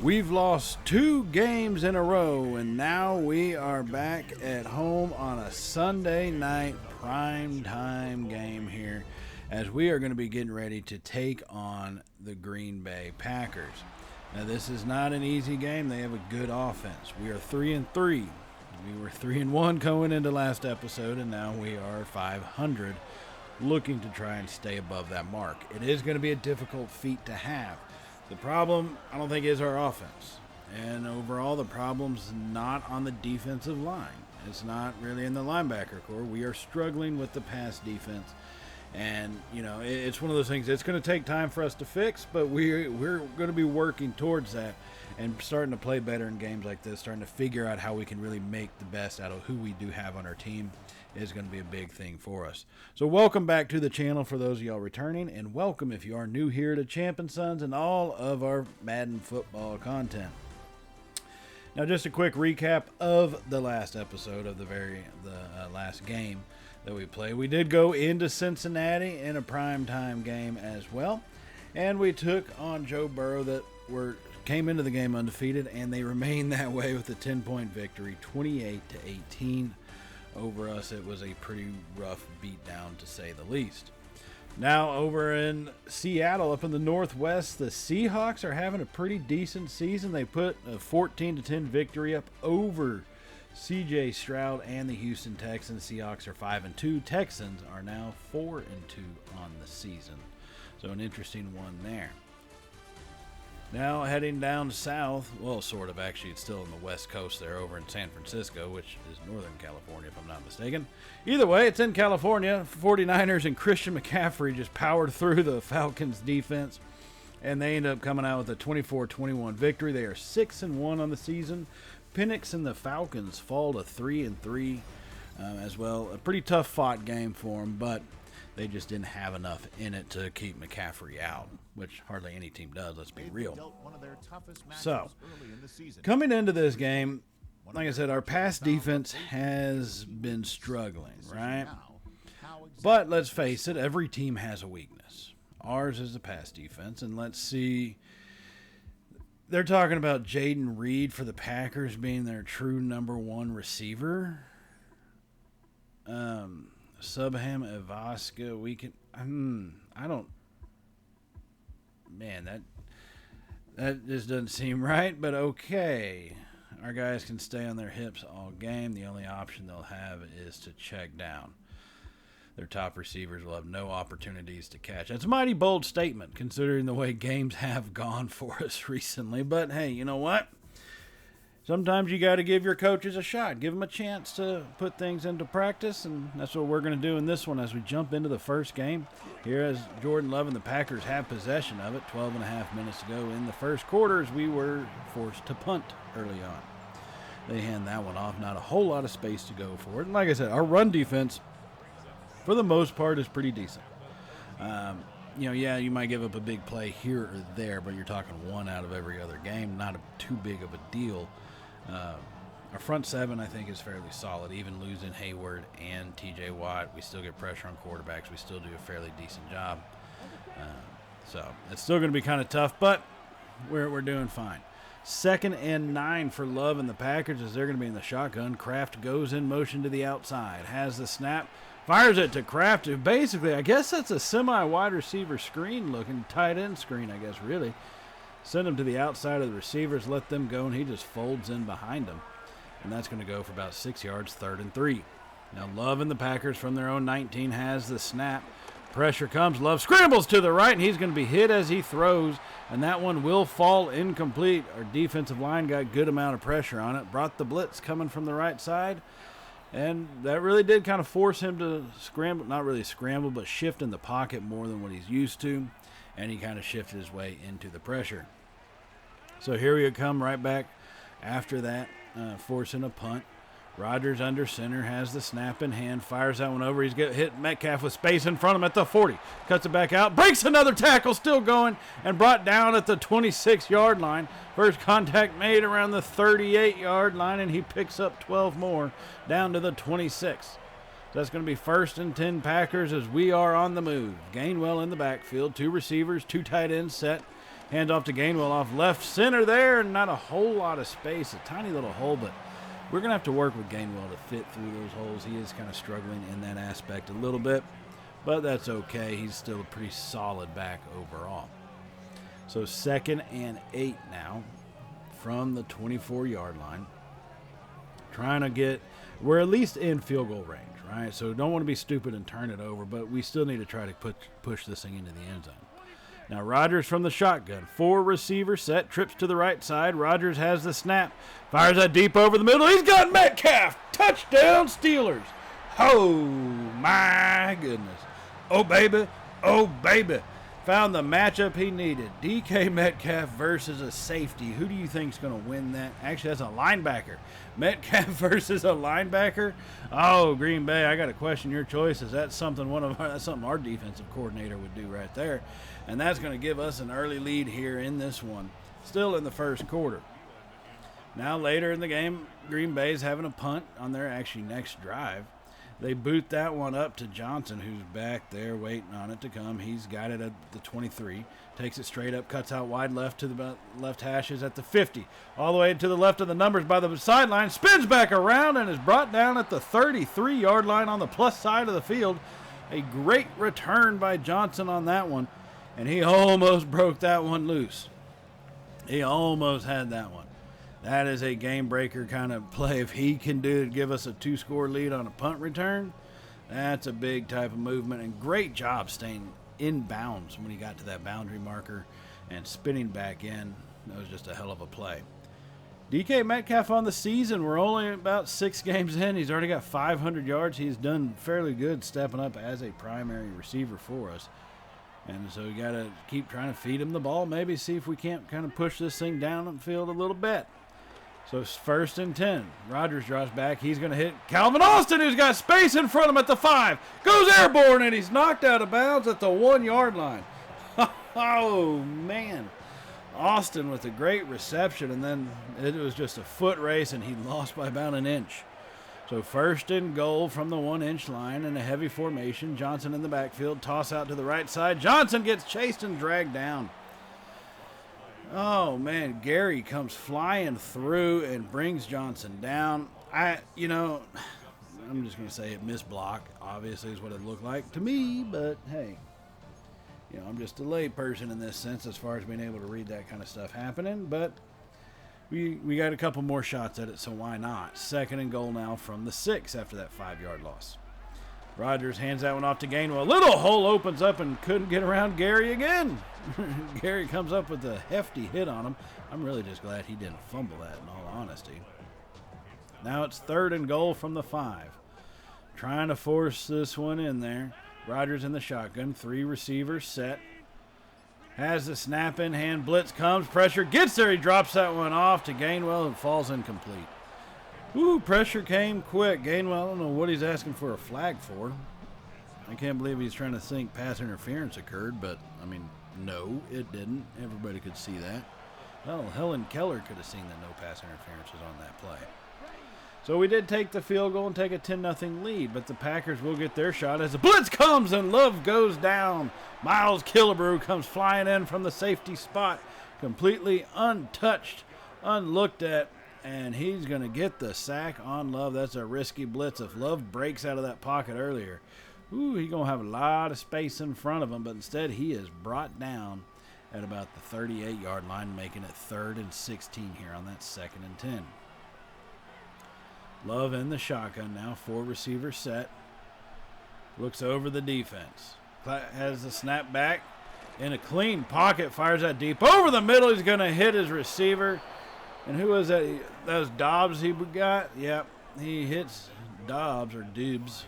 We've lost 2 games in a row, and now we are back at home on a Sunday night prime time game here as we are going to be getting ready to take on the Green Bay Packers. Now, this is not an easy game. They have a good offense. We are 3-3. We were 3-1 going into last episode, and now we are 500, looking to try and stay above that mark. It is going to be a difficult feat to have. The problem, I don't think, is our offense. And overall, the problem's not on the defensive line. It's not really in the linebacker core. We are struggling with the pass defense. And, you know, it's one of those things. It's going to take time for us to fix, but we're going to be working towards that and starting to play better in games like this, starting to figure out how we can really make the best out of who we do have on our team is going to be a big thing for us. So welcome back to the channel for those of y'all returning, and welcome if you are new here to Champ & Sons and all of our Madden football content. Now, just a quick recap of the last episode of the last game that we played. We did go into Cincinnati in a primetime game as well, and we took on Joe Burrow that came into the game undefeated, and they remained that way with a 10-point victory, 28-18 over us. It was a pretty rough beatdown, to say the least. Now, over in Seattle, up in the Northwest, the Seahawks are having a pretty decent season. They put a 14-10 victory up over C.J. Stroud and the Houston Texans. Seahawks are 5-2. Texans are now 4-2 on the season. So an interesting one there. Now heading down south, well, sort of actually, it's still on the west coast there over in San Francisco, which is Northern California if I'm not mistaken. Either way, it's in California. 49ers and Christian McCaffrey just powered through the Falcons defense, and they end up coming out with a 24-21 victory. They are 6-1 on the season. Penix and the Falcons fall to 3-3 as well. A pretty tough fought game for them, but they just didn't have enough in it to keep McCaffrey out, which hardly any team does, let's be real. So, coming into this game, like I said, our pass defense has been struggling, right? But let's face it, every team has a weakness. Ours is the pass defense, and let's see. They're talking about Jaden Reed for the Packers being their true number 1 receiver. Subham Ivaska, we can. I don't. Man, that just doesn't seem right. But okay, our guys can stay on their hips all game. The only option they'll have is to check down. Their top receivers will have no opportunities to catch. That's a mighty bold statement, considering the way games have gone for us recently. But hey, you know what? Sometimes you got to give your coaches a shot. Give them a chance to put things into practice, and that's what we're going to do in this one as we jump into the first game. Here as Jordan Love and the Packers have possession of it, 12 and a half minutes to go in the first quarter as we were forced to punt early on. They hand that one off. Not a whole lot of space to go for it. And like I said, our run defense, for the most part, is pretty decent. You might give up a big play here or there, but you're talking one out of every other game. Not too big of a deal. Our front seven, I think, is fairly solid. Even losing Hayward and T.J. Watt, we still get pressure on quarterbacks. We still do a fairly decent job. So it's still going to be kind of tough, but we're doing fine. 2nd and 9 for Love and the Packers as they're going to be in the shotgun. Kraft goes in motion to the outside, has the snap, fires it to Kraft, who basically, I guess that's a semi-wide receiver screen looking, tight end screen, I guess, really. Send him to the outside of the receivers, let them go, and he just folds in behind them. And that's going to go for about 6 yards, 3rd and 3. Now Love and the Packers from their own 19 has the snap. Pressure comes. Love scrambles to the right, and he's going to be hit as he throws, and that one will fall incomplete. Our defensive line got a good amount of pressure on it, brought the blitz coming from the right side, and that really did kind of force him to scramble, not really scramble, but shift in the pocket more than what he's used to, and he kind of shifted his way into the pressure. So here we come right back after that, forcing a punt. Rodgers under center, has the snap in hand, fires that one over. He's hit Metcalf with space in front of him at the 40. Cuts it back out, breaks another tackle, still going, and brought down at the 26-yard line. First contact made around the 38-yard line, and he picks up 12 more down to the 26. So that's going to be 1st and 10 Packers as we are on the move. Gainwell in the backfield, 2 receivers, 2 tight ends set. Hands off to Gainwell off left center there. Not a whole lot of space. A tiny little hole, but we're going to have to work with Gainwell to fit through those holes. He is kind of struggling in that aspect a little bit, but that's okay. He's still a pretty solid back overall. So 2nd and 8 now from the 24-yard line. Trying to get, we're at least in field goal range, right? So don't want to be stupid and turn it over, but we still need to try to push this thing into the end zone. Now Rodgers from the shotgun. 4 receiver set, trips to the right side. Rodgers has the snap. Fires that deep over the middle. He's got Metcalf. Touchdown Steelers. Oh, my goodness. Oh, baby. Oh, baby. Found the matchup he needed. DK Metcalf versus a safety. Who do you think is going to win that? Actually, that's a linebacker. Metcalf versus a linebacker. Oh, Green Bay, I got to question your choice. Is that something that's something our defensive coordinator would do right there? And that's going to give us an early lead here in this one. Still in the first quarter. Now later in the game, Green Bay's having a punt on their actually next drive. They boot that one up to Johnson, who's back there waiting on it to come. He's got it at the 23. Takes it straight up, cuts out wide left to the left hashes at the 50. All the way to the left of the numbers by the sideline. Spins back around and is brought down at the 33-yard line on the plus side of the field. A great return by Johnson on that one. And he almost broke that one loose. He almost had that one. That is a game breaker kind of play. If he can give us a 2-score lead on a punt return, that's a big type of movement. And great job staying in bounds when he got to that boundary marker and spinning back in. That was just a hell of a play. DK Metcalf on the season. We're only about 6 games in. He's already got 500 yards. He's done fairly good stepping up as a primary receiver for us. And so we got to keep trying to feed him the ball, maybe see if we can't kind of push this thing down the field a little bit. So it's 1st and 10. Rodgers drops back. He's going to hit Calvin Austin, who's got space in front of him at the 5. Goes airborne, and he's knocked out of bounds at the 1-yard line. Oh, man. Austin with a great reception, and then it was just a foot race, and he lost by about an inch. So 1st and goal from the 1-inch line in a heavy formation. Johnson in the backfield. Toss out to the right side. Johnson gets chased and dragged down. Oh, man, Gary comes flying through and brings Johnson down. I'm just going to say it missed block, obviously, is what it looked like to me. But, hey, I'm just a lay person in this sense as far as being able to read that kind of stuff happening. But we got a couple more shots at it, so why not? 2nd and goal now from the 6 after that 5-yard loss. Rodgers hands that one off to Gainwell. Little hole opens up and couldn't get around Gary again. Gary comes up with a hefty hit on him. I'm really just glad he didn't fumble that, in all honesty. Now it's 3rd and goal from the 5. Trying to force this one in there. Rodgers in the shotgun. 3 receivers set. Has the snap in hand. Blitz comes. Pressure gets there. He drops that one off to Gainwell and falls incomplete. Ooh, pressure came quick. Gainwell, I don't know what he's asking for a flag for. I can't believe he's trying to think pass interference occurred, but, no, it didn't. Everybody could see that. Well, Helen Keller could have seen that no pass interference was on that play. So we did take the field goal and take a 10-0 lead, but the Packers will get their shot as the blitz comes and Love goes down. Miles Killebrew comes flying in from the safety spot, completely untouched, unlooked at, and he's going to get the sack on Love. That's a risky blitz. If Love breaks out of that pocket earlier, he's going to have a lot of space in front of him, but instead he is brought down at about the 38-yard line, making it 3rd and 16 here on that 2nd and 10. Love in the shotgun now, 4 receivers set. Looks over the defense. Has the snap back in a clean pocket, fires that deep over the middle. He's going to hit his receiver. And who was that? That was Dobbs he got? Yep. He hits Dobbs or Dibs.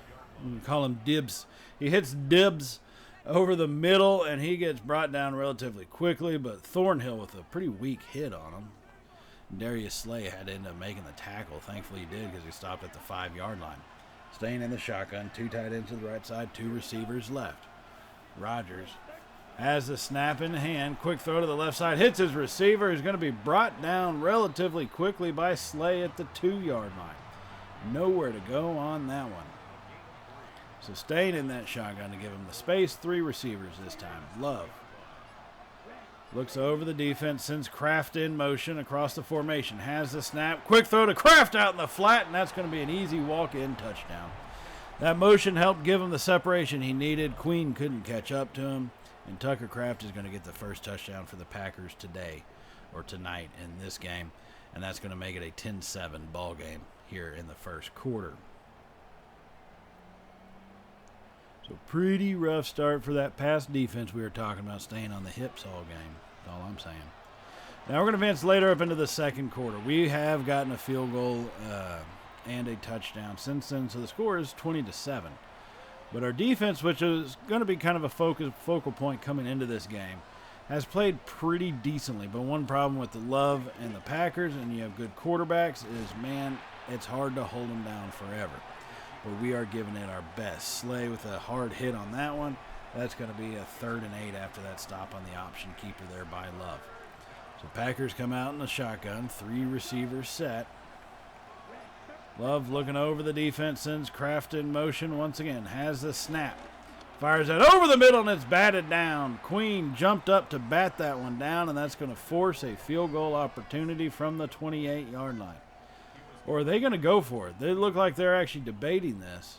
We call him Dibs. He hits Dibs over the middle, and he gets brought down relatively quickly, but Thornhill with a pretty weak hit on him. Darius Slay had to end up making the tackle. Thankfully he did because he stopped at the 5-yard line. Staying in the shotgun, 2 tight ends to the right side, 2 receivers left. Rodgers has the snap in hand. Quick throw to the left side. Hits his receiver. He's going to be brought down relatively quickly by Slay at the 2-yard line. Nowhere to go on that one. So staying in that shotgun to give him the space. 3 receivers this time. Love. Looks over the defense, sends Kraft in motion across the formation. Has the snap. Quick throw to Kraft out in the flat, and that's going to be an easy walk-in touchdown. That motion helped give him the separation he needed. Queen couldn't catch up to him, and Tucker Kraft is going to get the first touchdown for the Packers today, or tonight in this game, and that's going to make it a 10-7 ball game here in the first quarter. So pretty rough start for that pass defense we were talking about, staying on the hips all game. That's all I'm saying. Now we're going to advance later up into the second quarter. We have gotten a field goal and a touchdown since then, so the score is 20-7. But our defense, which is going to be kind of a focal point coming into this game, has played pretty decently. But one problem with the Love and the Packers, and you have good quarterbacks, is, man, it's hard to hold them down forever. But we are giving it our best. Slay with a hard hit on that one. That's going to be a 3rd and 8 after that stop on the option keeper there by Love. So Packers come out in the shotgun. 3 receivers set. Love looking over the defense, sends Kraft in motion once again. Has the snap. Fires it over the middle, and it's batted down. Queen jumped up to bat that one down, and that's going to force a field goal opportunity from the 28-yard line. Or are they going to go for it? They look like they're actually debating this.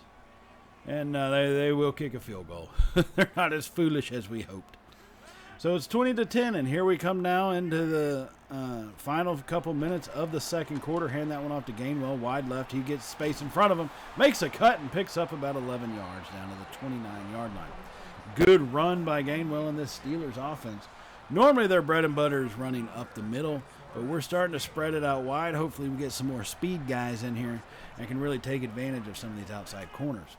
And they will kick a field goal. They're not as foolish as we hoped. So it's 20-10, and here we come now into the final couple minutes of the second quarter. Hand that one off to Gainwell, wide left. He gets space in front of him, makes a cut, and picks up about 11 yards down to the 29-yard line. Good run by Gainwell in this Steelers offense. Normally their bread and butter is running up the middle, but we're starting to spread it out wide. Hopefully we get some more speed guys in here and can really take advantage of some of these outside corners.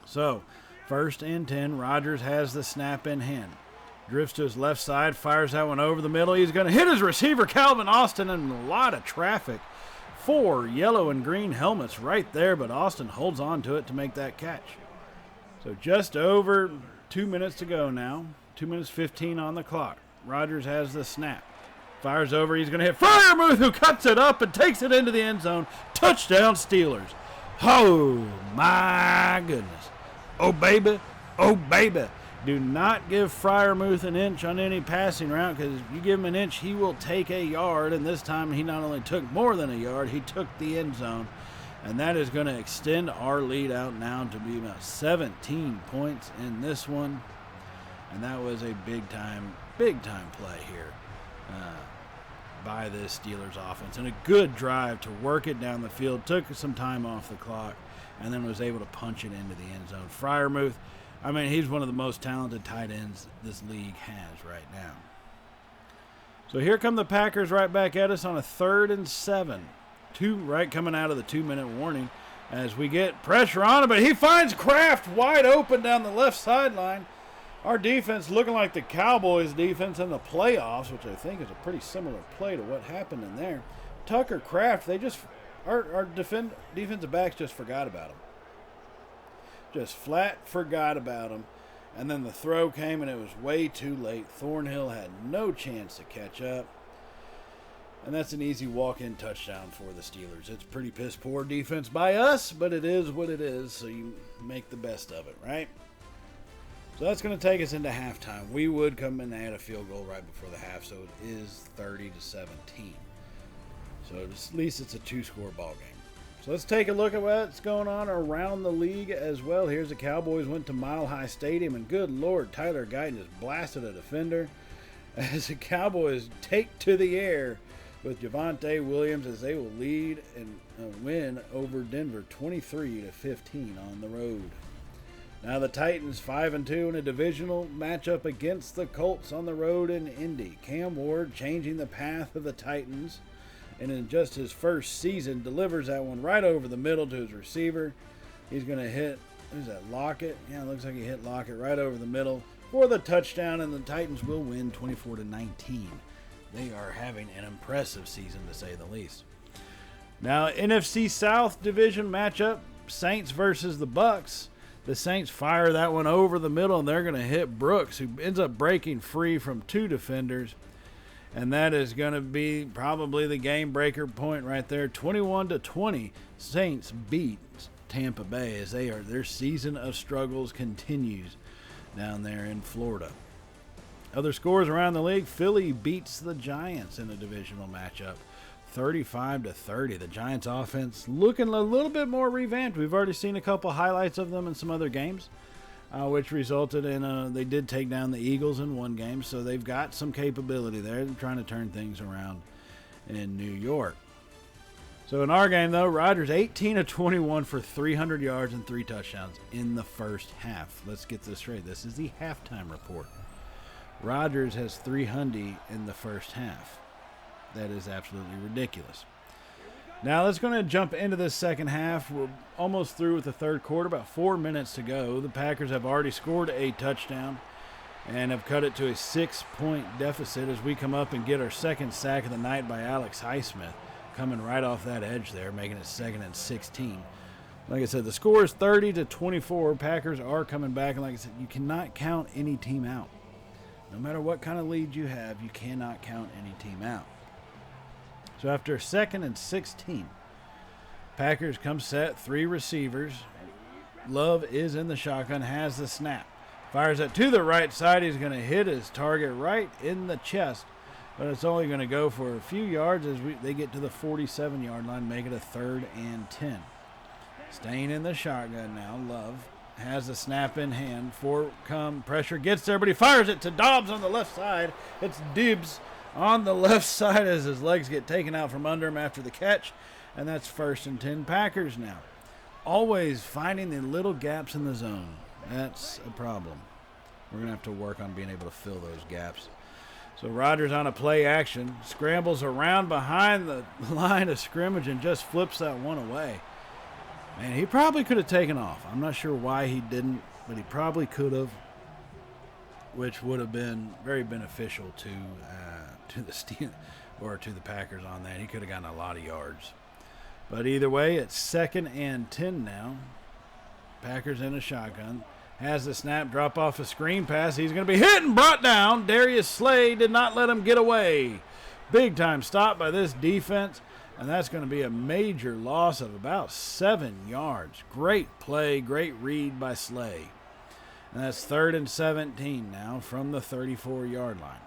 So, 1st and 10, Rodgers has the snap in hand. Drifts to his left side, fires that one over the middle. He's going to hit his receiver, Calvin Austin, and a lot of traffic. 4 yellow and green helmets right there, but Austin holds on to it to make that catch. So just over 2 minutes to go now. 2 minutes 15 on the clock. Rodgers has the snap. Fires over. He's going to hit Freiermuth, who cuts it up and takes it into the end zone. Touchdown, Steelers. Oh, my goodness. Oh, baby. Oh, baby. Do not give Freiermuth an inch on any passing route, because if you give him an inch, he will take a yard. And this time he not only took more than a yard, he took the end zone. And that is going to extend our lead out now to be about 17 points in this one. And that was a big-time play here by this Steelers offense. And a good drive to work it down the field. Took some time off the clock and then was able to punch it into the end zone. Freiermuth, I mean, he's one of the most talented tight ends this league has right now. So here come the Packers right back at us on a 3rd and 7. Right coming out of the 2-minute warning as we get pressure on him, but he finds Kraft wide open down the left sideline. Our defense looking like the Cowboys defense in the playoffs, which I think is a pretty similar play to what happened in there. Tucker Kraft, our defensive backs just forgot about him. Just flat forgot about him. And then the throw came, and it was way too late. Thornhill had no chance to catch up. And that's an easy walk-in touchdown for the Steelers. It's pretty piss-poor defense by us, but it is what it is, so you make the best of it, right? So that's going to take us into halftime. We would come in and add a field goal right before the half, so it is 30-17. So at least it's a 2-score ball game. So let's take a look at what's going on around the league as well. Here's the Cowboys went to Mile High Stadium, and good Lord, Tyler Guyton just blasted a defender as the Cowboys take to the air with Javonte Williams as they will lead and win over Denver 23-15 on the road. Now the Titans 5-2 in a divisional matchup against the Colts on the road in Indy. Cam Ward changing the path of the Titans, and in just his first season delivers that one right over the middle to his receiver. He's going to hit, who's that, Lockett? Yeah, it looks like he hit Lockett right over the middle for the touchdown, and the Titans will win 24-19. They are having an impressive season, to say the least. Now, NFC South division matchup, Saints versus the Bucks. The Saints fire that one over the middle, and they're going to hit Brooks, who ends up breaking free from 2 defenders. And that is going to be probably the game breaker point right there. 21-20, Saints beat Tampa Bay as their season of struggles continues down there in Florida. Other scores around the league, Philly beats the Giants in a divisional matchup, 35-30. The Giants offense looking a little bit more revamped. We've already seen a couple highlights of them in some other games, which resulted in they did take down the Eagles in one game, so they've got some capability there. They're trying to turn things around in New York. So in our game, though, Rodgers 18 of 21 for 300 yards and 3 touchdowns in the first half. Let's get this straight. This is the halftime report. Rodgers has 300 in the first half. That is absolutely ridiculous. Now let's go ahead and jump into this second half. We're almost through with the third quarter, about 4 minutes to go. The Packers have already scored a touchdown and have cut it to a 6-point deficit as we come up and get our second sack of the night by Alex Highsmith, coming right off that edge there, making it 2nd and 16. Like I said, the score is 30-24. Packers are coming back, and like I said, you cannot count any team out. No matter what kind of lead you have, you cannot count any team out. So after 2nd and 16, Packers come set, 3 receivers. Love is in the shotgun, has the snap. Fires it to the right side. He's going to hit his target right in the chest, but it's only going to go for a few yards as they get to the 47-yard line, make it a 3rd and 10. Staying in the shotgun now, Love has the snap in hand. Pressure gets there, but he fires it to Dobbs on the left side. It's Dibbs on the left side as his legs get taken out from under him after the catch, and that's 1st and 10 Packers now. Always finding the little gaps in the zone. That's a problem. We're going to have to work on being able to fill those gaps. So Rodgers on a play action, scrambles around behind the line of scrimmage and just flips that one away. Man, he probably could have taken off. I'm not sure why he didn't, but he probably could have, which would have been very beneficial to the Steelers or to the Packers on that. He could have gotten a lot of yards. But either way, it's 2nd and 10 now. Packers in a shotgun. Has the snap, drop off a screen pass. He's going to be hit and brought down. Darius Slay did not let him get away. Big time stop by this defense. And that's going to be a major loss of about 7 yards. Great play, great read by Slay. And that's 3rd and 17 now from the 34-yard line.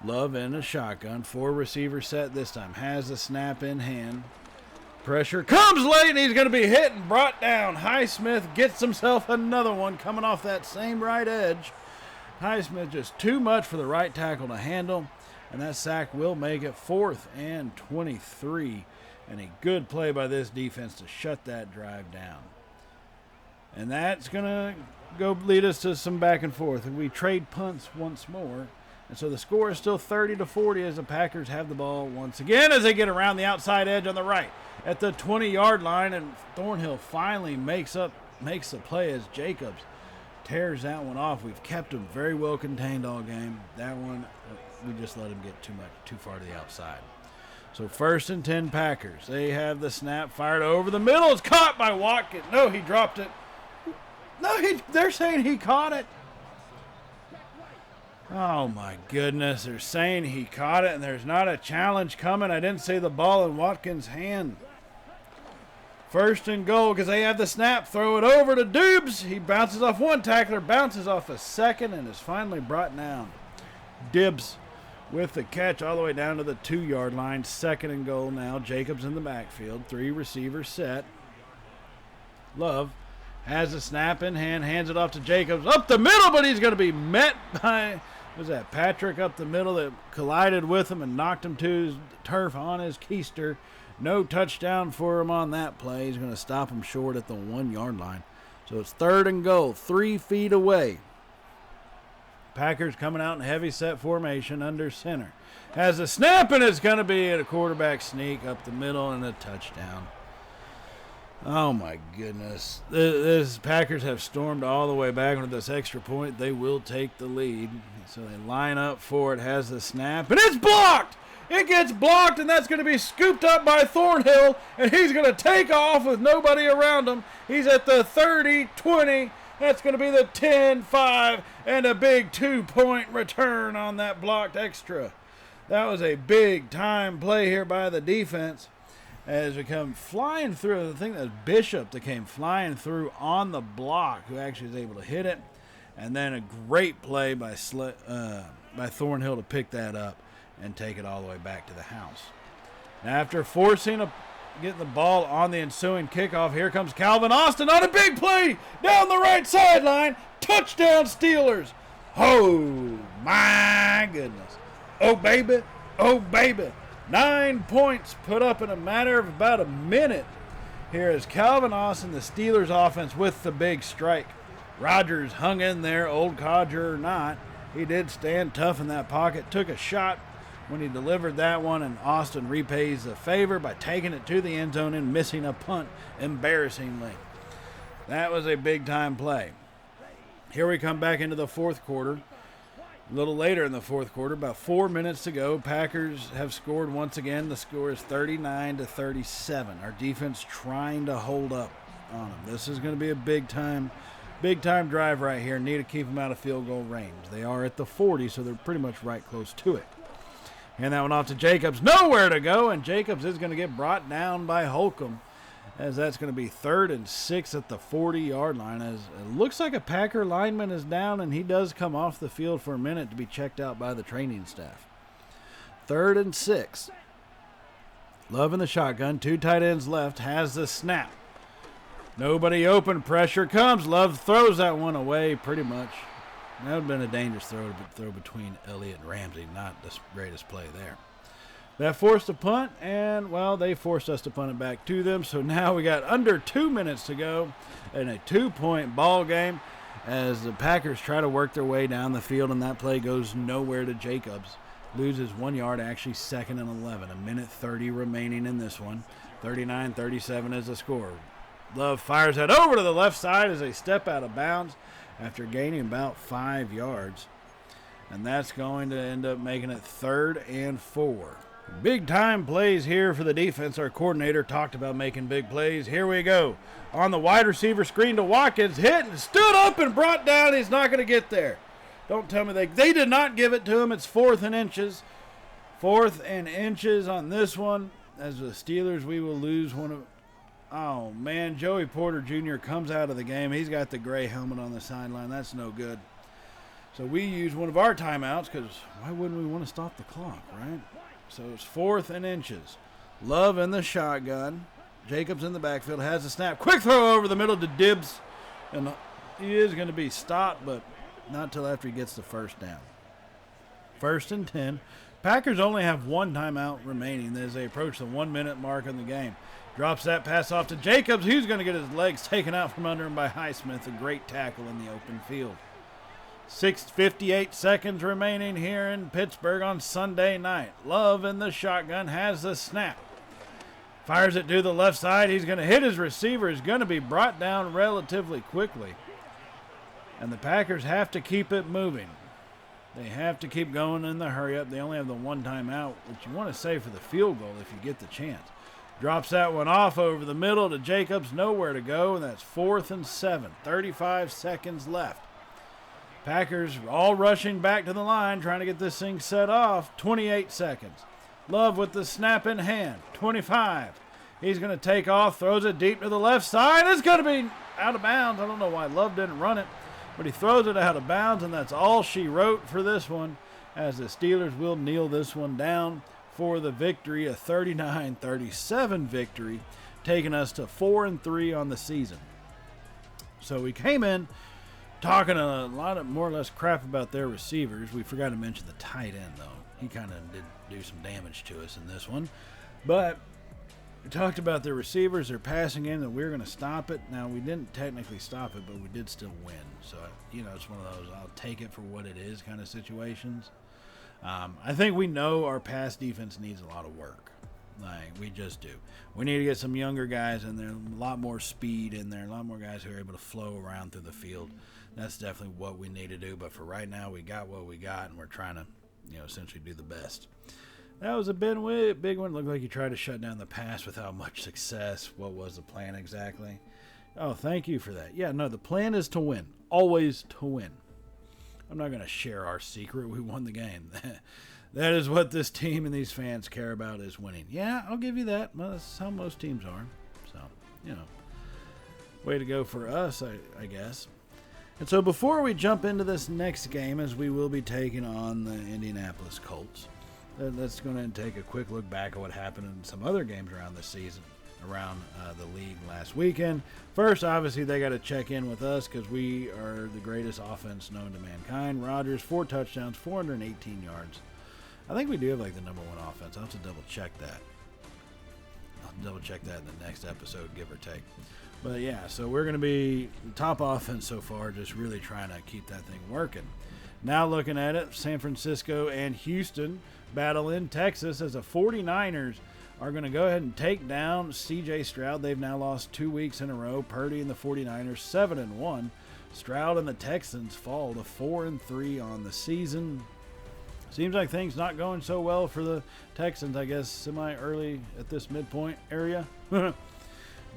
Love in a shotgun. 4 receiver set this time. Has the snap in hand. Pressure comes late, and he's going to be hit and brought down. Highsmith gets himself another one coming off that same right edge. Highsmith just too much for the right tackle to handle. And that sack will make it 4th and 23. And a good play by this defense to shut that drive down. And that's going to go lead us to some back and forth. And we trade punts once more. And so the score is still 30-40 as the Packers have the ball once again as they get around the outside edge on the right at the 20-yard line. And Thornhill finally makes the play as Jacobs tears that one off. We've kept him very well contained all game. That one, we just let him get too far to the outside. So 1st and 10 Packers. They have the snap fired over the middle. It's caught by Watkins. No, he dropped it. No, they're saying he caught it. Oh, my goodness. They're saying he caught it, and there's not a challenge coming. I didn't see the ball in Watkins' hand. 1st and goal because they have the snap. Throw it over to Dubes. He bounces off one tackler, bounces off a second, and is finally brought down. Dibbs with the catch all the way down to the 2-yard line. 2nd and goal now. Jacobs in the backfield. 3 receivers set. Love has the snap in hand, hands it off to Jacobs up the middle, but he's going to be met by, Patrick up the middle that collided with him and knocked him to his turf on his keister. No touchdown for him on that play. He's going to stop him short at the 1-yard line. So it's 3rd and goal, 3 feet away. Packers coming out in heavy set formation under center. Has a snap, and it's going to be a quarterback sneak up the middle and a touchdown. Oh, my goodness. This Packers have stormed all the way back into this extra point. They will take the lead. So they line up for it. Has the snap, and it's blocked. It gets blocked, and that's going to be scooped up by Thornhill, and he's going to take off with nobody around him. He's at the 30, 20. That's going to be the 10-5, and a big 2-point return on that blocked extra. That was a big-time play here by the defense. As we come flying through, I think that's Bishop that came flying through on the block, who actually is able to hit it. And then a great play by Thornhill to pick that up and take it all the way back to the house. Now, after getting the ball on the ensuing kickoff, here comes Calvin Austin on a big play down the right sideline. Touchdown Steelers. Oh, my goodness. Oh, baby. Oh, baby. 9 points put up in a matter of about a minute. Here is Calvin Austin, the Steelers offense, with the big strike. Rodgers hung in there, old codger or not. He did stand tough in that pocket, took a shot when he delivered that one, and Austin repays the favor by taking it to the end zone and missing a punt embarrassingly. That was a big-time play. Here we come back into the fourth quarter. A little later in the fourth quarter, about 4 minutes to go, Packers have scored once again. The score is 39-37. Our defense trying to hold up on them. This is going to be a big-time drive right here. Need to keep them out of field goal range. They are at the 40, so they're pretty much right close to it. Hand that one off to Jacobs. Nowhere to go, and Jacobs is going to get brought down by Holcomb, as that's going to be 3rd and 6 at the 40-yard line. As it looks like a Packer lineman is down, and he does come off the field for a minute to be checked out by the training staff. 3rd and 6. Love in the shotgun. 2 tight ends left. Has the snap. Nobody open. Pressure comes. Love throws that one away pretty much. That would have been a dangerous throw between Elliott and Ramsey. Not the greatest play there. That forced a punt, and, well, they forced us to punt it back to them. So now we got under 2 minutes to go in a 2-point ball game as the Packers try to work their way down the field, and that play goes nowhere to Jacobs. Loses 1 yard, actually 2nd and 11. A minute 30 remaining in this one. 39-37 is the score. Love fires that over to the left side as they step out of bounds after gaining about 5 yards. And that's going to end up making it 3rd and 4. Big time plays here for the defense. Our coordinator talked about making big plays. Here we go. On the wide receiver screen to Watkins. Hit and stood up and brought down. He's not going to get there. Don't tell me they did not give it to him. It's 4th and inches. 4th and inches on this one. As the Steelers, we will lose one of... Oh, man. Joey Porter Jr. comes out of the game. He's got the gray helmet on the sideline. That's no good. So we use one of our timeouts because why wouldn't we want to stop the clock, right? So it's 4th and inches. Love in the shotgun. Jacobs in the backfield. Has a snap. Quick throw over the middle to Dibbs. And he is going to be stopped, but not till after he gets the first down. 1st and 10. Packers only have 1 timeout remaining as they approach the 1 minute mark in the game. Drops that pass off to Jacobs. He's going to get his legs taken out from under him by Highsmith. A great tackle in the open field. 6:58 seconds remaining here in Pittsburgh on Sunday night. Love in the shotgun. Has the snap. Fires it to the left side. He's going to hit his receiver. He's going to be brought down relatively quickly. And the Packers have to keep it moving. They have to keep going in the hurry up. They only have the 1 timeout, which you want to save for the field goal if you get the chance. Drops that one off over the middle to Jacobs. Nowhere to go, and that's 4th and 7. 35 seconds left. Packers all rushing back to the line, trying to get this thing set off. 28 seconds. Love with the snap in hand. 25. He's going to take off, throws it deep to the left side. It's going to be out of bounds. I don't know why Love didn't run it, but he throws it out of bounds, and that's all she wrote for this one, as the Steelers will kneel this one down for the victory, a 39-37 victory, taking us to 4-3 on the season. So we came in talking a lot of more or less crap about their receivers. We forgot to mention the tight end, though. He kind of did do some damage to us in this one. But we talked about their receivers, their passing game, that we were going to stop it. Now, we didn't technically stop it, but we did still win. So, it's one of those I'll take it for what it is kind of situations. I think we know our pass defense needs a lot of work. Like, we just do. We need to get some younger guys in there, a lot more speed in there, a lot more guys who are able to flow around through the field. That's definitely what we need to do. But for right now, we got what we got, and we're trying to, essentially do the best. That was a big one. Looked like you tried to shut down the pass without much success. What was the plan exactly? Oh, thank you for that. Yeah, no, the plan is to win. Always to win. I'm not going to share our secret. We won the game. That is what this team and these fans care about, is winning. Yeah, I'll give you that. Well, that's how most teams are. So, way to go for us, I guess. And so before we jump into this next game, as we will be taking on the Indianapolis Colts, let's go ahead and take a quick look back at what happened in some other games around this season, around the league last weekend. First, obviously, they got to check in with us because we are the greatest offense known to mankind. Rodgers, 4 touchdowns, 418 yards. I think we do have like the #1 offense. I'll have to double check that. I'll double check that in the next episode, give or take. But yeah, so we're going to be top offense so far, just really trying to keep that thing working. Now looking at it, San Francisco and Houston battle in Texas as the 49ers are going to go ahead and take down C.J. Stroud. They've now lost 2 weeks in a row. Purdy and the 49ers 7-1. Stroud and the Texans fall to 4-3 on the season. Seems like things not going so well for the Texans, I guess, semi-early at this midpoint area.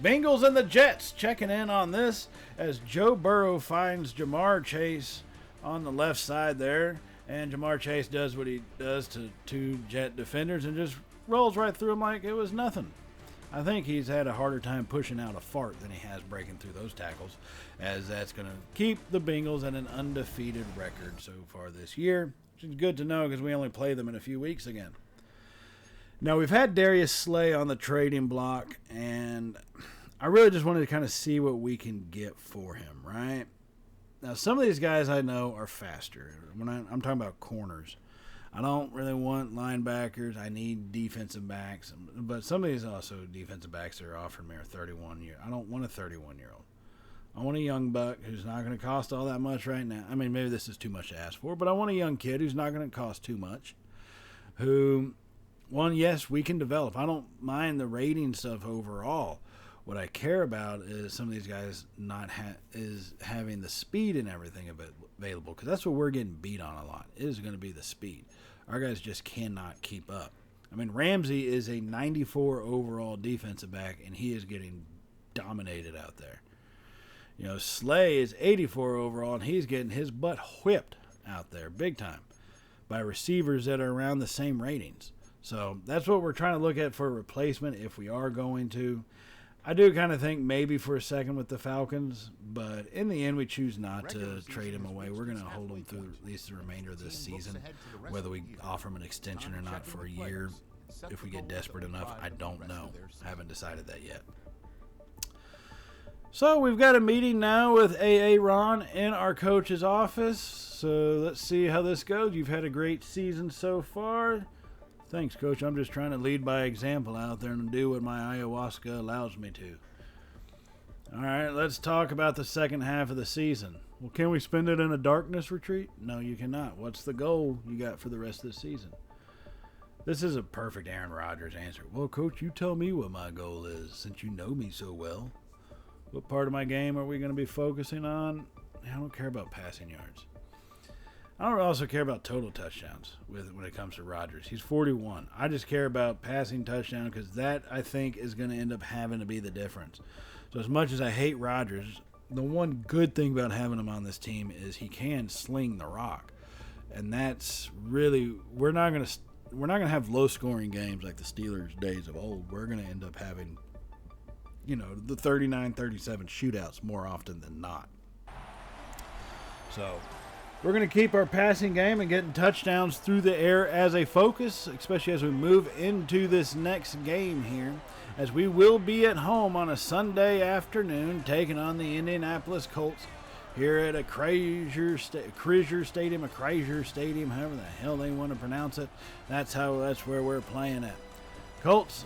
Bengals and the Jets checking in on this as Joe Burrow finds Jamar Chase on the left side there. And Jamar Chase does what he does to 2 Jet defenders and just rolls right through him like it was nothing. I think he's had a harder time pushing out a fart than he has breaking through those tackles, as that's going to keep the Bengals at an undefeated record so far this year, which is good to know because we only play them in a few weeks again. Now, we've had Darius Slay on the trading block, and I really just wanted to kind of see what we can get for him, right? Now, some of these guys I know are faster. When I'm talking about corners, I don't really want linebackers. I need defensive backs. But some of these also defensive backs that are offering me are 31-year. I don't want a 31-year-old. I want a young buck who's not going to cost all that much right now. I mean, maybe this is too much to ask for, but I want a young kid who's not going to cost too much, who, yes, we can develop. I don't mind the rating stuff overall. What I care about is some of these guys not having the speed and everything available, because that's what we're getting beat on a lot. It is going to be the speed. Our guys just cannot keep up. I mean, Ramsey is a 94 overall defensive back, and he is getting dominated out there. You know, Slay is 84 overall, and he's getting his butt whipped out there big time by receivers that are around the same ratings. So that's what we're trying to look at for a replacement if we are going to. I do kind of think maybe for a second with the Falcons, but in the end we choose not to trade him away. We're going to hold him through at least the remainder of this season, whether we offer him an extension or not for a year. If we get desperate enough, I don't know. I haven't decided that yet. So we've got a meeting now with A.A. Ron in our coach's office. So let's see how this goes. You've had a great season so far. Thanks, Coach. I'm just trying to lead by example out there and do what my ayahuasca allows me to. All right, let's talk about the second half of the season. Well, can we spend it in a darkness retreat? No, you cannot. What's the goal you got for the rest of the season? This is a perfect Aaron Rodgers answer. Well, Coach, you tell me what my goal is since you know me so well. What part of my game are we going to be focusing on? I don't care about passing yards. I don't also care about total touchdowns when it comes to Rodgers. He's 41. I just care about passing touchdown because that, I think, is going to end up having to be the difference. So as much as I hate Rodgers, the one good thing about having him on this team is he can sling the rock. And that's really – we're not going to have low-scoring games like the Steelers' days of old. We're going to end up having, the 39-37 shootouts more often than not. So – we're going to keep our passing game and getting touchdowns through the air as a focus, especially as we move into this next game here, as we will be at home on a Sunday afternoon taking on the Indianapolis Colts here at a Frazier Stadium, however the hell they want to pronounce it. That's where we're playing at. Colts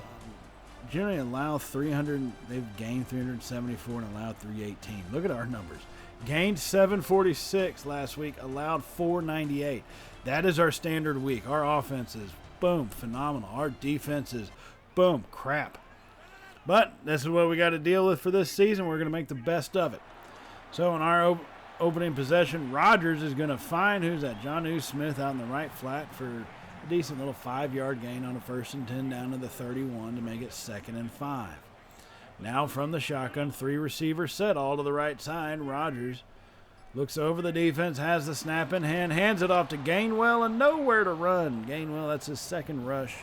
generally allow 300, they've gained 374 and allowed 318. Look at our numbers. Gained 746 last week, allowed 498. That is our standard week. Our offense is, boom, phenomenal. Our defense is, boom, crap. But this is what we got to deal with for this season. We're going to make the best of it. So in our opening possession, Rodgers is going to find, who's that? Jonnu Smith out in the right flat for a decent little 5-yard gain on a 1st and 10 down to the 31 to make it 2nd and 5. Now from the shotgun, 3 receivers set all to the right side. Rodgers looks over the defense, has the snap in hand, hands it off to Gainwell, and nowhere to run. Gainwell, that's his second rush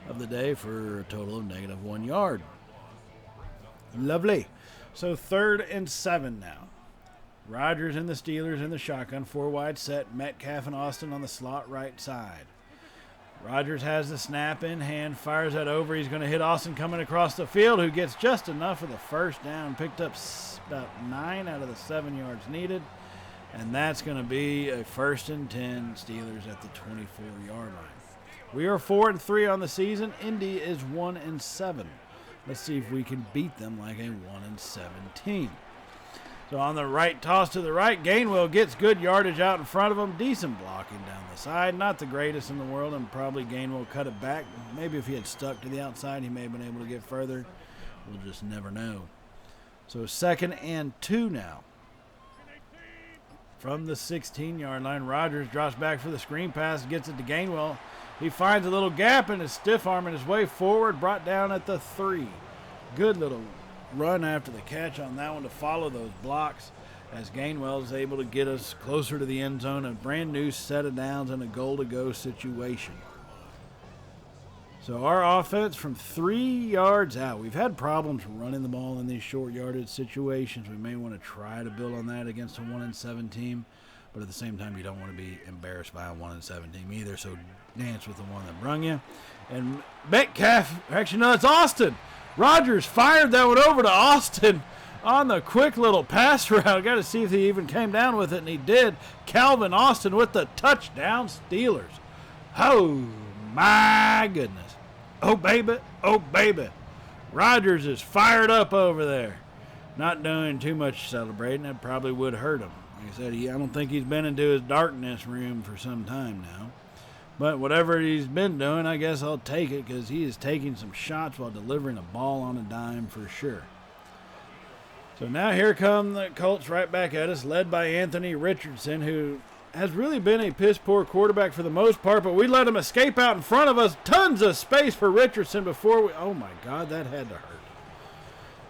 of the day for a total of -1 yard. Lovely. So 3rd and 7 now. Rodgers and the Steelers in the shotgun, 4-wide set. Metcalf and Austin on the slot right side. Rodgers has the snap in hand, fires that over. He's going to hit Austin coming across the field, who gets just enough of the first down. Picked up about 9 out of the 7 yards needed. And that's going to be a 1st and 10, Steelers at the 24-yard line. We are 4-3 on the season. Indy is 1-7. Let's see if we can beat them like a 1-7 team. So on the right toss to the right, Gainwell gets good yardage out in front of him. Decent blocking down the side. Not the greatest in the world, and probably Gainwell cut it back. Maybe if he had stuck to the outside, he may have been able to get further. We'll just never know. So 2nd and 2 now. From the 16-yard line, Rodgers drops back for the screen pass, gets it to Gainwell. He finds a little gap and is stiff-arming his way forward, brought down at the 3. Good little run after the catch on that one to follow those blocks as Gainwell is able to get us closer to the end zone. A brand new set of downs and a goal-to-go situation. So our offense from 3 yards out. We've had problems running the ball in these short yardage situations. We may want to try to build on that against a 1-7 team, but at the same time you don't want to be embarrassed by a 1-7 team either, so dance with the one that brung you. And Metcalf, actually no, it's Austin. Rodgers fired that one over to Austin on the quick little pass route. Got to see if he even came down with it, and he did. Calvin Austin with the touchdown, Steelers. Oh, my goodness. Oh, baby. Oh, baby. Rodgers is fired up over there. Not doing too much celebrating. That probably would hurt him. Like I said, I don't think he's been into his darkness room for some time now. But whatever he's been doing, I guess I'll take it because he is taking some shots while delivering a ball on a dime for sure. So now here come the Colts right back at us, led by Anthony Richardson, who has really been a piss-poor quarterback for the most part, but we let him escape out in front of us. Tons of space for Richardson before we... Oh, my God, that had to hurt.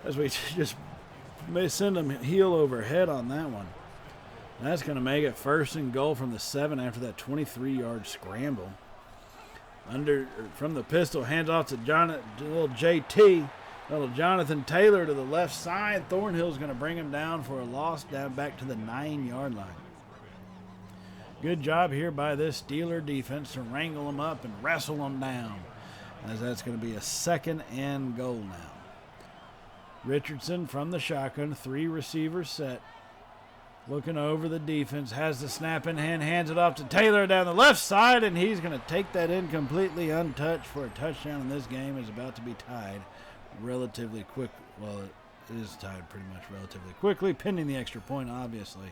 As we just may send him heel over head on that one. That's going to make it 1st and goal from the 7 after that 23-yard scramble. From the pistol, hands off to little JT. Little Jonathan Taylor to the left side. Thornhill's going to bring him down for a loss down back to the 9-yard line. Good job here by this Steeler defense to wrangle them up and wrestle them down, as that's going to be a 2nd and goal now. Richardson from the shotgun, 3 receivers set. Looking over the defense, has the snap in hand, hands it off to Taylor down the left side, and he's going to take that in completely untouched for a touchdown. And this game is about to be tied relatively quick. Well, it is tied pretty much relatively quickly, pending the extra point, obviously.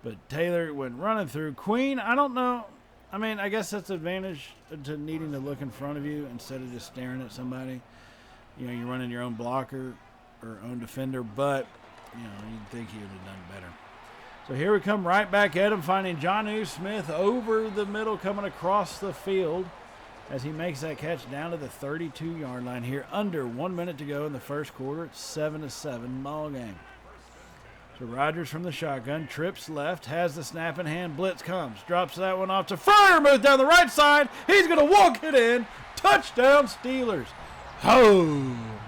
But Taylor went running through. Queen, I don't know. I mean, I guess that's the advantage to needing to look in front of you instead of just staring at somebody. You know, you're running your own blocker or own defender, but, you know, you'd think he would have done better. So here we come right back at him, finding Jonnu Smith over the middle, coming across the field as he makes that catch down to the 32-yard line here. Under 1 minute to go in the first quarter. It's 7-7 ball game. So Rodgers from the shotgun, trips left, has the snap in hand, blitz comes, drops that one off to Freiermuth down the right side. He's going to walk it in. Touchdown, Steelers. Oh,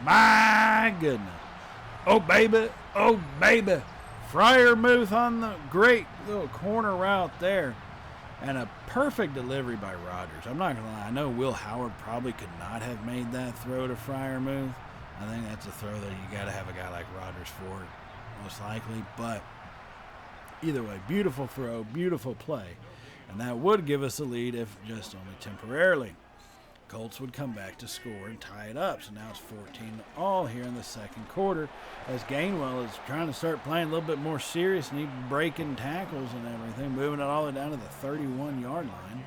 my goodness. Oh, baby. Oh, baby. Freiermuth on the great little corner route there. And a perfect delivery by Rodgers. I'm not going to lie. I know Will Howard probably could not have made that throw to Freiermuth. I think that's a throw that you got to have a guy like Rodgers for it, most likely. But either way, beautiful throw, beautiful play. And that would give us a lead if just only temporarily. Colts would come back to score and tie it up. So now it's 14-all here in the second quarter as Gainwell is trying to start playing a little bit more serious and he's breaking tackles and everything, moving it all the way down to the 31-yard line.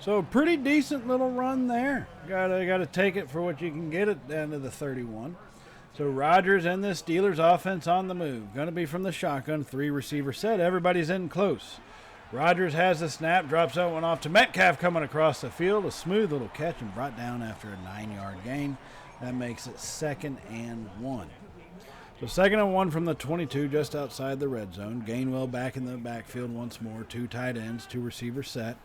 So pretty decent little run there. Gotta take it for what you can get it down to the 31. So Rodgers and the Steelers offense on the move. Going to be from the shotgun, 3 receiver set. Everybody's in close. Rodgers has the snap, drops that one off to Metcalf coming across the field. A smooth little catch and brought down after a 9-yard gain. That makes it 2nd and 1. So 2nd and 1 from the 22 just outside the red zone. Gainwell back in the backfield once more. 2 tight ends, 2 receivers set.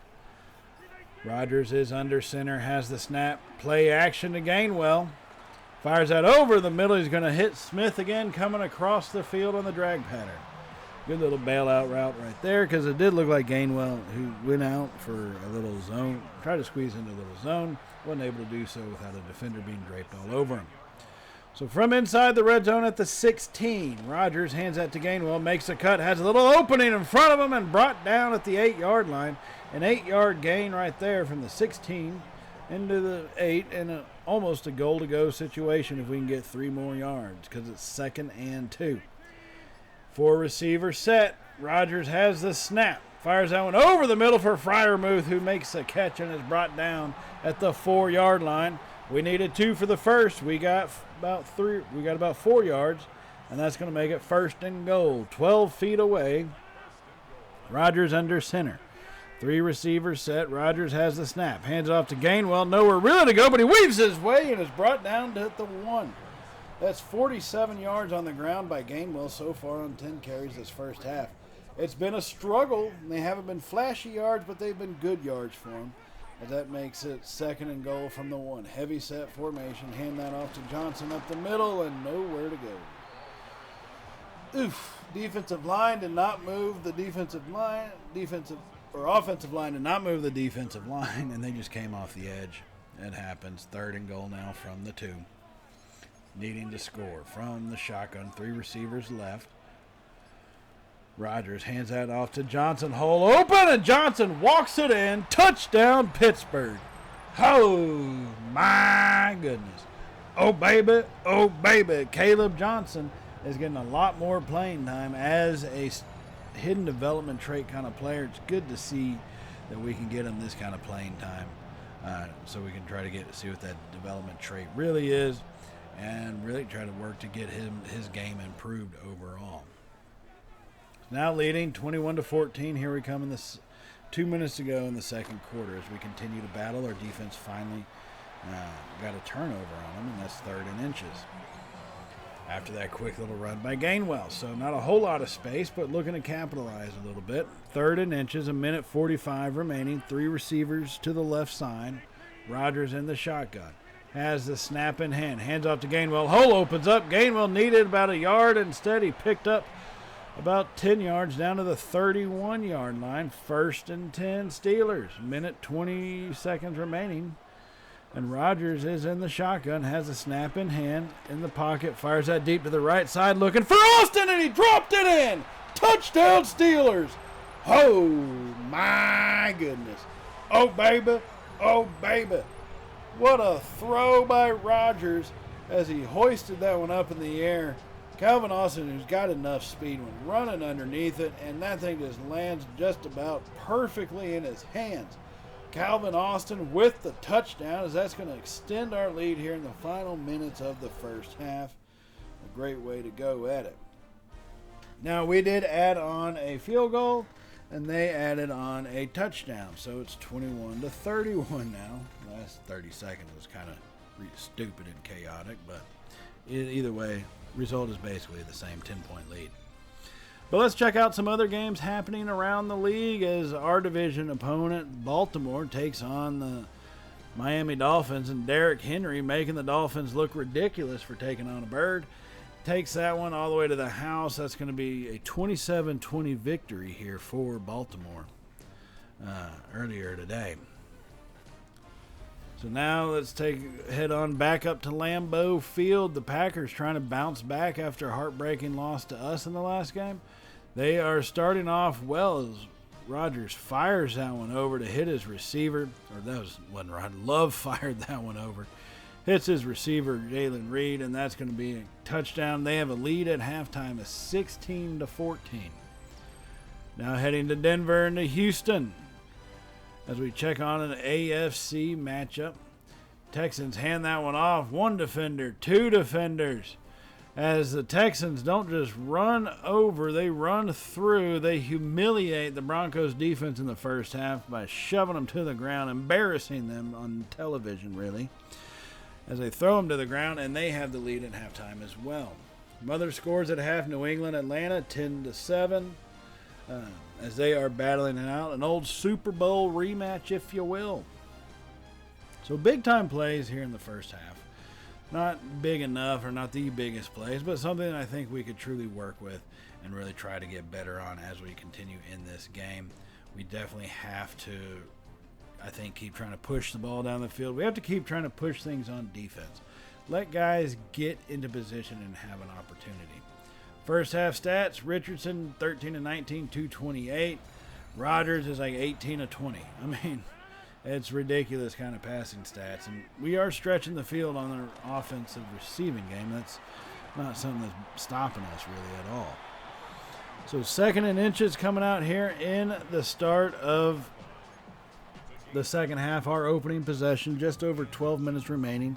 Rodgers is under center, has the snap. Play action to Gainwell. Fires that over the middle. He's going to hit Smith again coming across the field on the drag pattern. Good little bailout route right there, because it did look like Gainwell, who went out for a little zone, tried to squeeze into a little zone, wasn't able to do so without a defender being draped all over him. So from inside the red zone at the 16, Rodgers hands that to Gainwell, makes a cut, has a little opening in front of him, and brought down at the 8-yard line. An 8-yard gain right there from the 16 into the 8, and almost a goal-to-go situation if we can get 3 more yards, because it's 2nd and 2. 4 receiver set. Rodgers has the snap. Fires that one over the middle for Freiermuth, who makes a catch and is brought down at the 4-yard line. We needed 2 for the first. We got about 3. We got about 4 yards, and that's going to make it 1st and goal. 12 feet away. Rodgers under center. 3 receivers set. Rodgers has the snap. Hands it off to Gainwell. Nowhere really to go, but he weaves his way and is brought down to the 1. That's 47 yards on the ground by Gainwell so far on 10 carries this first half. It's been a struggle. They haven't been flashy yards, but they've been good yards for him. As that makes it 2nd and goal from the 1. Heavy set formation. Hand that off to Johnson up the middle and nowhere to go. Oof. Defensive line did not move the offensive line did not move the defensive line, and they just came off the edge. It happens. 3rd and goal now from the 2. Needing to score from the shotgun. 3 receivers left. Rodgers hands that off to Johnson. Hole open, and Johnson walks it in. Touchdown, Pittsburgh. Oh, my goodness. Oh, baby. Oh, baby. Caleb Johnson is getting a lot more playing time as a hidden development trait kind of player. It's good to see that we can get him this kind of playing time, so we can try to see what that development trait really is, and really try to work to get his game improved overall. Now leading 21-14. Here we come in this 2 minutes to go in the second quarter as we continue to battle. Our defense finally got a turnover on them, and that's 3rd and inches. After that quick little run by Gainwell. So not a whole lot of space, but looking to capitalize a little bit. 3rd and inches, 1:45 remaining. 3 receivers to the left side. Rodgers in the shotgun. Has the snap in hand. Hands off to Gainwell. Hole opens up. Gainwell needed about a yard. Instead, he picked up about 10 yards down to the 31-yard line. 1st and 10 Steelers. 1:20 remaining. And Rodgers is in the shotgun, has a snap in hand, in the pocket, fires that deep to the right side, looking for Austin, and he dropped it in! Touchdown, Steelers! Oh, my goodness. Oh, baby. Oh, baby. What a throw by Rodgers as he hoisted that one up in the air. Calvin Austin, who's got enough speed, went running underneath it, and that thing just lands just about perfectly in his hands. Calvin Austin with the touchdown, as that's going to extend our lead here in the final minutes of the first half. A great way to go at it. Now, we did add on a field goal, and they added on a touchdown. So it's 21-31 now. The last 30 seconds was kind of stupid and chaotic, but either way, result is basically the same 10-point lead. But let's check out some other games happening around the league as our division opponent, Baltimore, takes on the Miami Dolphins, and Derrick Henry, making the Dolphins look ridiculous for taking on a bird, takes that one all the way to the house. That's going to be a 27-20 victory here for Baltimore earlier today. So now let's head on back up to Lambeau Field. The Packers trying to bounce back after a heartbreaking loss to us in the last game. They are starting off well as Rodgers fires that one over to hit his receiver. Or that wasn't Rodgers. Love fired that one over. Hits his receiver, Jalen Reed, and that's going to be a touchdown. They have a lead at halftime of 16-14. Now heading to Denver and to Houston as we check on an AFC matchup. Texans hand that one off. 1 defender, 2 defenders. As the Texans don't just run over, they run through. They humiliate the Broncos defense in the first half by shoving them to the ground, embarrassing them on television, really, as they throw them to the ground, and they have the lead at halftime as well. Mother scores at half. New England, Atlanta, 10-7. As they are battling it out. An old Super Bowl rematch, if you will. So big-time plays here in the first half. Not big enough or not the biggest plays, but something that I think we could truly work with and really try to get better on as we continue in this game. We definitely have to, I think, keep trying to push the ball down the field. We have to keep trying to push things on defense. Let guys get into position and have an opportunity. First half stats, Richardson 13 of 19, 228. Rodgers is like 18 of 20. I mean, it's ridiculous kind of passing stats. And we are stretching the field on our offensive receiving game. That's not something that's stopping us really at all. So 2nd and inches coming out here in the start of the second half. Our opening possession, just over 12 minutes remaining.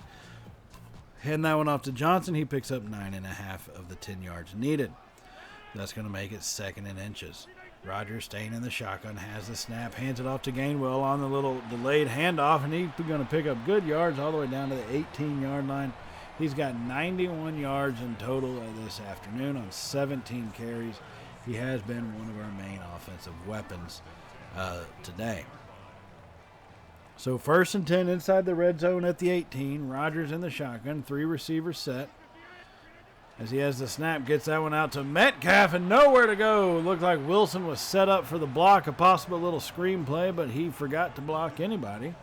Heading that one off to Johnson. He picks up 9.5 of the 10 yards needed. That's going to make it 2nd and inches. Rodgers staying in the shotgun, has the snap, hands it off to Gainwell on the little delayed handoff, and he's going to pick up good yards all the way down to the 18-yard line. He's got 91 yards in total this afternoon on 17 carries. He has been one of our main offensive weapons today. So 1st and 10 inside the red zone at the 18. Rodgers in the shotgun, 3 receivers set. As he has the snap, gets that one out to Metcalf and nowhere to go. Looked like Wilson was set up for the block, a possible little screen play, but he forgot to block anybody.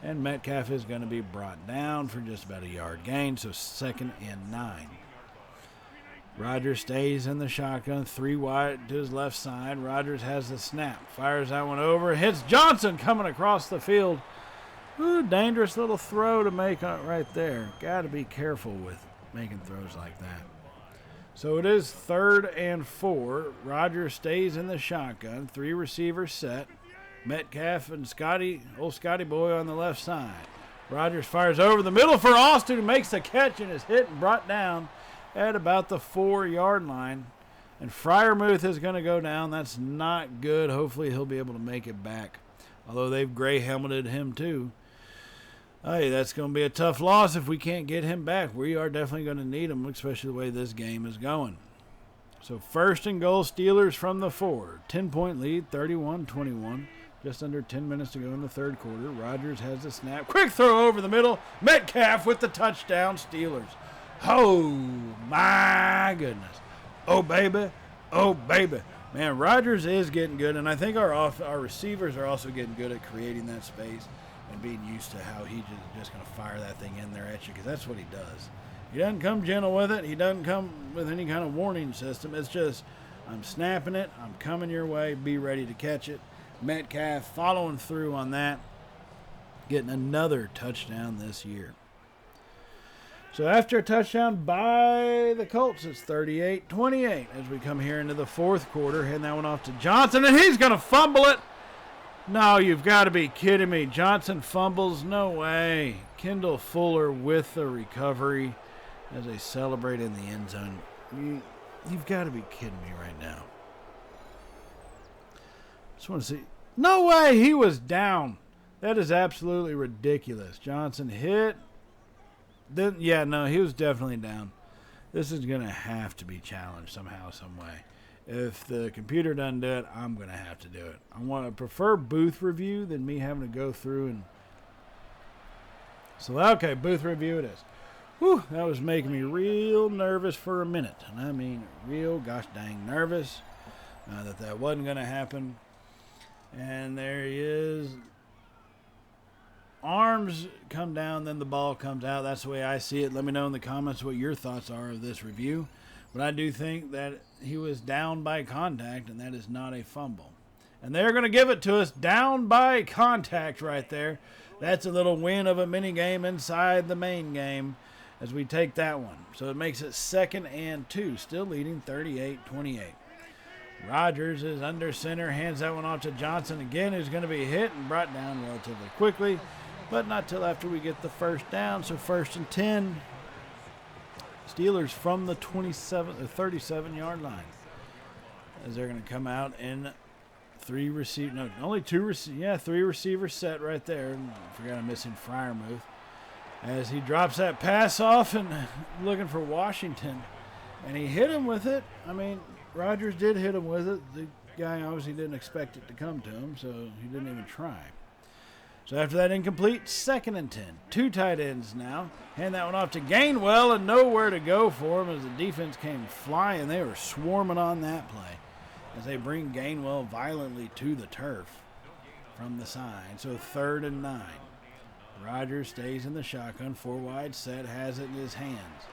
And Metcalf is going to be brought down for just about a yard gain, so 2nd and 9. Rodgers stays in the shotgun, 3 wide to his left side. Rodgers has the snap, fires that one over, hits Johnson coming across the field. Ooh, dangerous little throw to make right there. Got to be careful with making throws like that. So it is 3rd and 4. Rodgers stays in the shotgun. 3 receivers set. Metcalf and old Scotty boy on the left side. Rodgers fires over the middle for Austin, who makes the catch and is hit and brought down at about the 4-yard line. And Freiermuth is going to go down. That's not good. Hopefully he'll be able to make it back. Although they've gray helmeted him too. Hey, that's going to be a tough loss if we can't get him back. We are definitely going to need him, especially the way this game is going. So 1st and goal, Steelers from the 4. 10-point lead, 31-21. Just under 10 minutes to go in the 3rd quarter. Rodgers has the snap. Quick throw over the middle. Metcalf with the touchdown, Steelers. Oh, my goodness. Oh, baby. Oh, baby. Man, Rodgers is getting good, and I think our receivers are also getting good at creating that space and being used to how he's just going to fire that thing in there at you, because that's what he does. He doesn't come gentle with it. He doesn't come with any kind of warning system. It's just, I'm snapping it. I'm coming your way. Be ready to catch it. Metcalf following through on that, getting another touchdown this year. So after a touchdown by the Colts, it's 38-28 as we come here into the 4th quarter. Heading that one off to Johnson, and he's going to fumble it. No, you've got to be kidding me. Johnson fumbles. No way. Kendall Fuller with the recovery as they celebrate in the end zone. You've got to be kidding me right now. Just want to see. No way. He was down. That is absolutely ridiculous. Johnson hit. Then, yeah, no, he was definitely down. This is going to have to be challenged somehow, some way. If the computer doesn't do it, I'm going to have to do it. I prefer booth review than me having to go through and... So, okay, booth review it is. Whew, that was making me real nervous for a minute. And I mean real gosh dang nervous that wasn't going to happen. And there he is. Arms come down, then the ball comes out. That's the way I see it. Let me know in the comments what your thoughts are of this review. But I do think that he was down by contact, and that is not a fumble. And they're going to give it to us down by contact right there. That's a little win of a mini game inside the main game as we take that one. So it makes it 2nd and 2, still leading 38-28. Rodgers is under center, hands that one off to Johnson again, who's going to be hit and brought down relatively quickly, but not till after we get the 1st down. So 1st and 10. Steelers from the 37-yard line as they're going to come out in 3 receivers set right there. Forgot I'm missing Freiermuth as he drops that pass off and looking for Washington, and he hit him with it. I mean, Rodgers did hit him with it. The guy obviously didn't expect it to come to him, so he didn't even try. So after that incomplete, 2nd and 10. 2 tight ends now. Hand that one off to Gainwell, and nowhere to go for him as the defense came flying. They were swarming on that play as they bring Gainwell violently to the turf from the side. So 3rd and 9. Rodgers stays in the shotgun. 4 wide set, has it in his hands.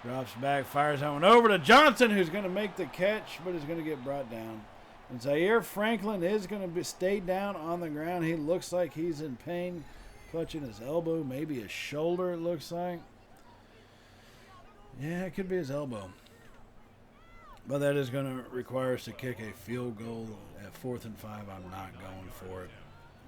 Drops back, fires that one over to Johnson, who's going to make the catch, but is going to get brought down. And Zaire Franklin is going to stay down on the ground. He looks like he's in pain, clutching his elbow, maybe his shoulder, it looks like. Yeah, it could be his elbow. But that is going to require us to kick a field goal at 4th and 5. I'm not going for it.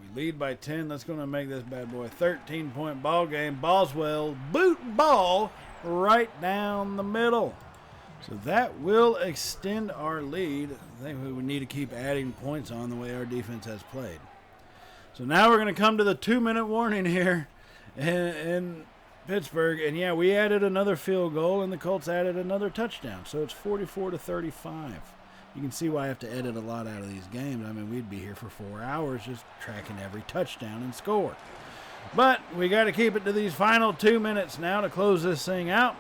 We lead by 10. That's going to make this bad boy a 13-point ball game. Boswell boot ball right down the middle. So that will extend our lead. I think we would need to keep adding points on the way our defense has played. So now we're going to come to the 2-minute warning here in Pittsburgh. And, yeah, we added another field goal, and the Colts added another touchdown. So it's 44-35. You can see why I have to edit a lot out of these games. I mean, we'd be here for 4 hours just tracking every touchdown and score. But we got to keep it to these final 2 minutes now to close this thing out,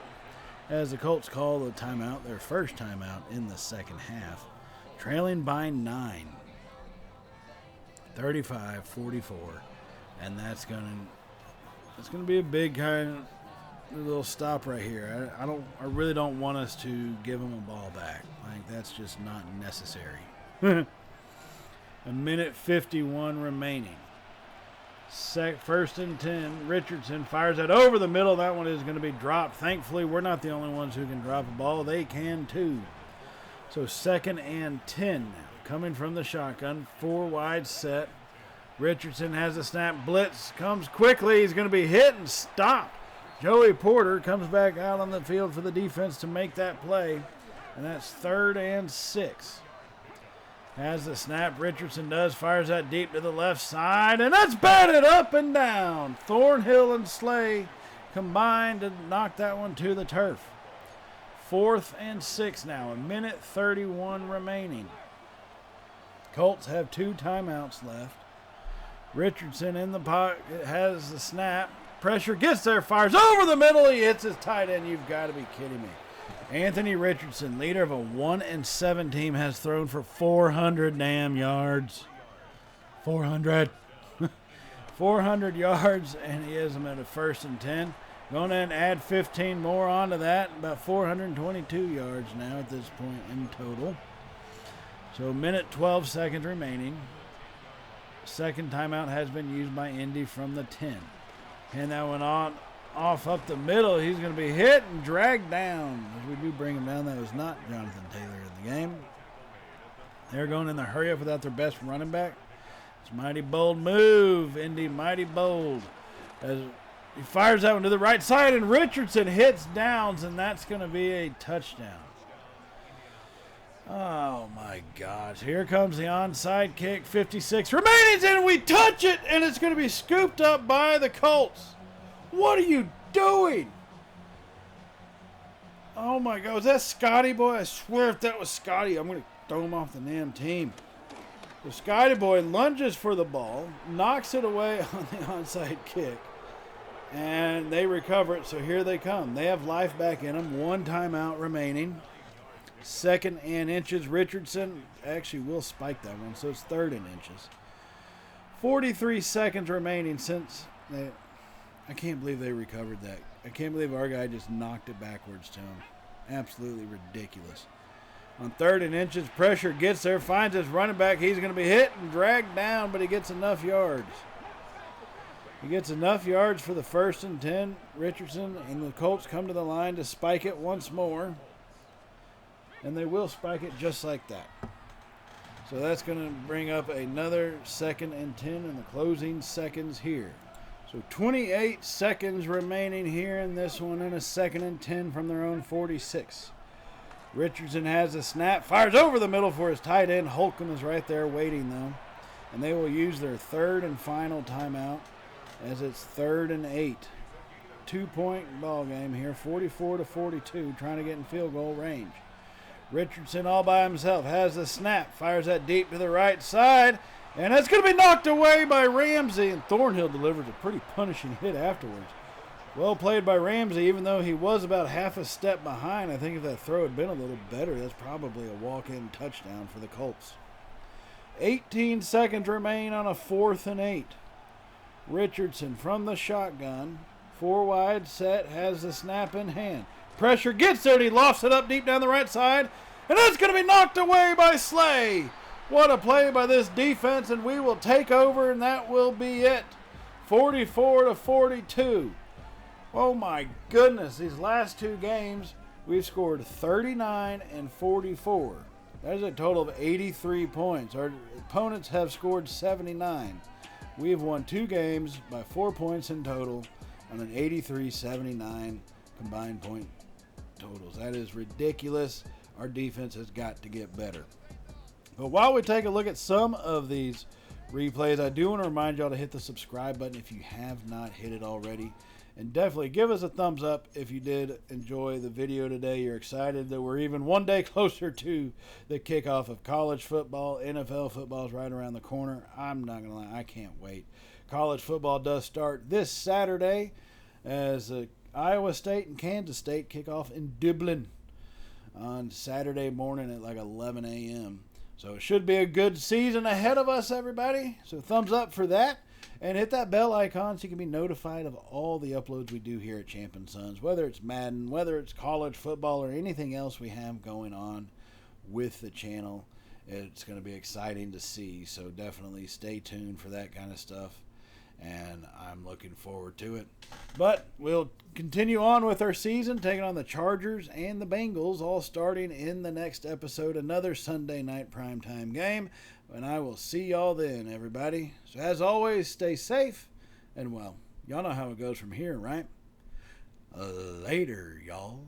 as the Colts call the timeout, their first timeout in the second half, trailing by 9, 35-44, and that's gonna be a big kind of little stop right here. I really don't want us to give them a ball back. I think that's just not necessary. 1:51 remaining. 1st and 10. Richardson fires that over the middle. That one is going to be dropped. Thankfully, we're not the only ones who can drop a ball. They can too. So 2nd and 10 now. Coming from the shotgun. 4 wide set. Richardson has a snap. Blitz comes quickly. He's going to be hit and stopped. Joey Porter comes back out on the field for the defense to make that play. And that's 3rd and 6. Has the snap. Richardson does. Fires that deep to the left side. And that's batted up and down. Thornhill and Slay combined to knock that one to the turf. 4th and 6 now. 1:31 remaining. Colts have 2 timeouts left. Richardson in the pocket has the snap. Pressure gets there. Fires over the middle. He hits his tight end. You've got to be kidding me. Anthony Richardson, leader of a 1-7 team, has thrown for 400 damn yards. 400. 400 yards, and he has them at a 1st and 10. Going to add 15 more onto that. About 422 yards now at this point in total. So 12 seconds remaining. Second timeout has been used by Indy from the 10. And that one off up the middle. He's going to be hit and dragged down. As we do bring him down, that was not Jonathan Taylor in the game. They're going in the hurry up without their best running back. It's a mighty bold move. Indy, mighty bold. As he fires that one to the right side, and Richardson hits Downs, and that's going to be a touchdown. Oh, my gosh. Here comes the onside kick. 56 remaining, and we touch it, and it's going to be scooped up by the Colts. What are you doing? Oh, my God. Was that Scotty Boy? I swear if that was Scotty, I'm going to throw him off the damn team. So Scotty Boy lunges for the ball, knocks it away on the onside kick, and they recover it, so here they come. They have life back in them. 1 timeout remaining. 2nd and inches. Richardson actually will spike that one, so it's 3rd and inches. 43 seconds remaining since they... I can't believe they recovered that. I can't believe our guy just knocked it backwards to him. Absolutely ridiculous. On 3rd and inches, pressure gets there, finds his running back. He's going to be hit and dragged down, but he gets enough yards. He gets enough yards for the 1st and 10. Richardson and the Colts come to the line to spike it once more. And they will spike it just like that. So that's going to bring up another 2nd and 10 in the closing seconds here. So 28 seconds remaining here in this one, and a 2nd and 10 from their own 46. Richardson has a snap, fires over the middle for his tight end. Holcomb is right there waiting, though. And they will use their 3rd and final timeout as it's 3rd and 8. 2-point ball game here, 44-42, trying to get in field goal range. Richardson all by himself has the snap, fires that deep to the right side. And that's going to be knocked away by Ramsey, and Thornhill delivers a pretty punishing hit afterwards. Well played by Ramsey, even though he was about half a step behind. I think if that throw had been a little better, that's probably a walk-in touchdown for the Colts. 18 seconds remain on a 4th and 8. Richardson from the shotgun. 4 wide set, has the snap in hand. Pressure gets there, and he lofts it up deep down the right side. And that's going to be knocked away by Slay. What a play by this defense, and we will take over, and that will be it. 44-42. Oh my goodness, these last 2 games, we've scored 39 and 44. That is a total of 83 points. Our opponents have scored 79. We have won 2 games by 4 points in total on an 83-79 combined point totals. That is ridiculous. Our defense has got to get better. But while we take a look at some of these replays, I do want to remind y'all to hit the subscribe button if you have not hit it already. And definitely give us a thumbs up if you did enjoy the video today. You're excited that we're even one day closer to the kickoff of college football. NFL football is right around the corner. I'm not going to lie, I can't wait. College football does start this Saturday as Iowa State and Kansas State kick off in Dublin on Saturday morning at like 11 a.m. So it should be a good season ahead of us, everybody. So thumbs up for that. And hit that bell icon so you can be notified of all the uploads we do here at Champ & Sons, whether it's Madden, whether it's college football, or anything else we have going on with the channel. It's going to be exciting to see. So definitely stay tuned for that kind of stuff. And I'm looking forward to it. But we'll continue on with our season, taking on the Chargers and the Bengals, all starting in the next episode, another Sunday night primetime game. And I will see y'all then, everybody. So as always, stay safe. And, well, y'all know how it goes from here, right? Later, y'all.